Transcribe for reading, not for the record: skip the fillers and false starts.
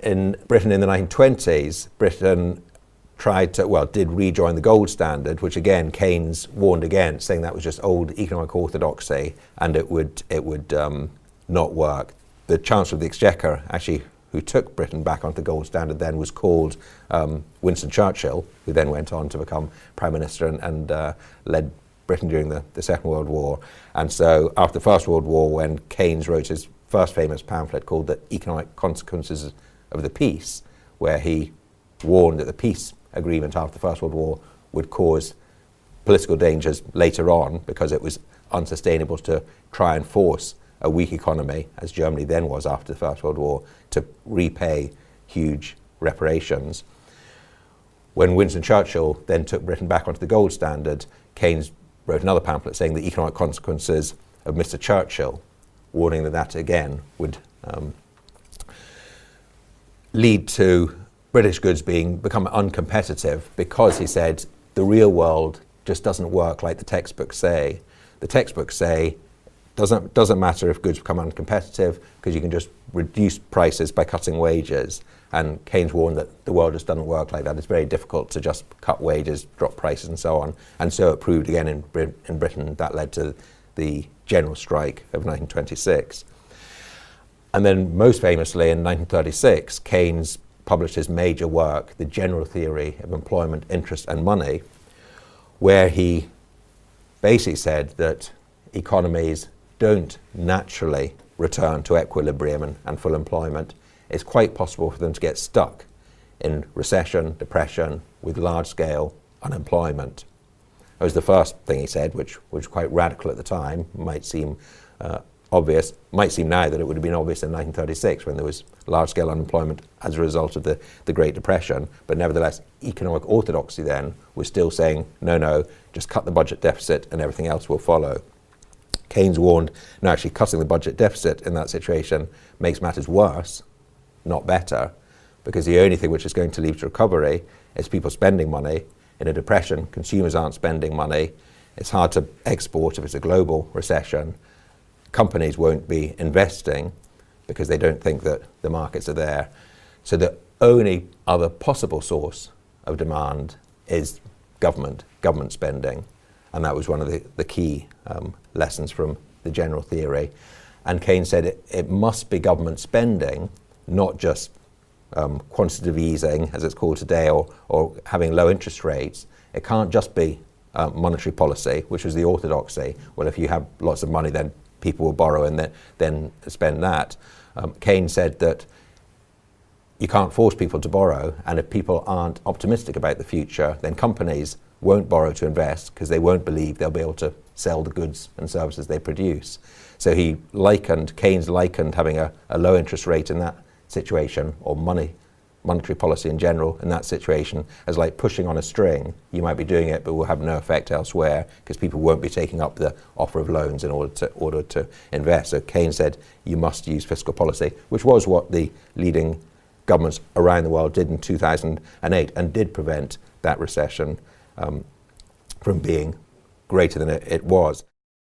in Britain in the 1920s, Britain did rejoin the gold standard, which again Keynes warned against, saying that was just old economic orthodoxy and it would not work. The Chancellor of the Exchequer, actually, who took Britain back onto the gold standard then, was called Winston Churchill, who then went on to become Prime Minister and led Britain during the Second World War. And so after the First World War, when Keynes wrote his first famous pamphlet called The Economic Consequences of the Peace, where he warned that the peace agreement after the First World War would cause political dangers later on because it was unsustainable to try and force a weak economy, as Germany then was after the First World War, to repay huge reparations. When Winston Churchill then took Britain back onto the gold standard, Keynes wrote another pamphlet saying the economic consequences of Mr. Churchill, warning that that again would lead to British goods become uncompetitive because, he said, the real world just doesn't work like the textbooks say. The textbooks say doesn't matter if goods become uncompetitive because you can just reduce prices by cutting wages. And Keynes warned that the world just doesn't work like that. It's very difficult to just cut wages, drop prices and so on. And so it proved again in Britain. That led to the general strike of 1926. And then most famously in 1936, Keynes published his major work, The General Theory of Employment, Interest and Money, where he basically said that economies don't naturally return to equilibrium and full employment. It's quite possible for them to get stuck in recession, depression, with large-scale unemployment. That was the first thing he said, which was quite radical at the time, might seem obvious, might seem now that it would have been obvious in 1936 when there was large-scale unemployment as a result of the Great Depression, but nevertheless economic orthodoxy then was still saying, no, just cut the budget deficit and everything else will follow. Keynes warned, no, actually cutting the budget deficit in that situation makes matters worse, not better, because the only thing which is going to lead to recovery is people spending money. In a depression, consumers aren't spending money. It's hard to export if it's a global recession. Companies won't be investing because they don't think that the markets are there. So the only other possible source of demand is government spending. And that was one of the key lessons from the general theory. And Keynes said it must be government spending, not just quantitative easing, as it's called today, or having low interest rates. It can't just be monetary policy, which was the orthodoxy. Well, if you have lots of money, then people will borrow and then spend that. Keynes said that you can't force people to borrow, and if people aren't optimistic about the future, then companies won't borrow to invest because they won't believe they'll be able to sell the goods and services they produce. So Keynes likened having a low interest rate in that situation, or monetary policy in general in that situation, as like pushing on a string. You might be doing it, but will have no effect elsewhere because people won't be taking up the offer of loans in order to invest. So Keynes said you must use fiscal policy, which was what the leading governments around the world did in 2008 and did prevent that recession from being greater than it was.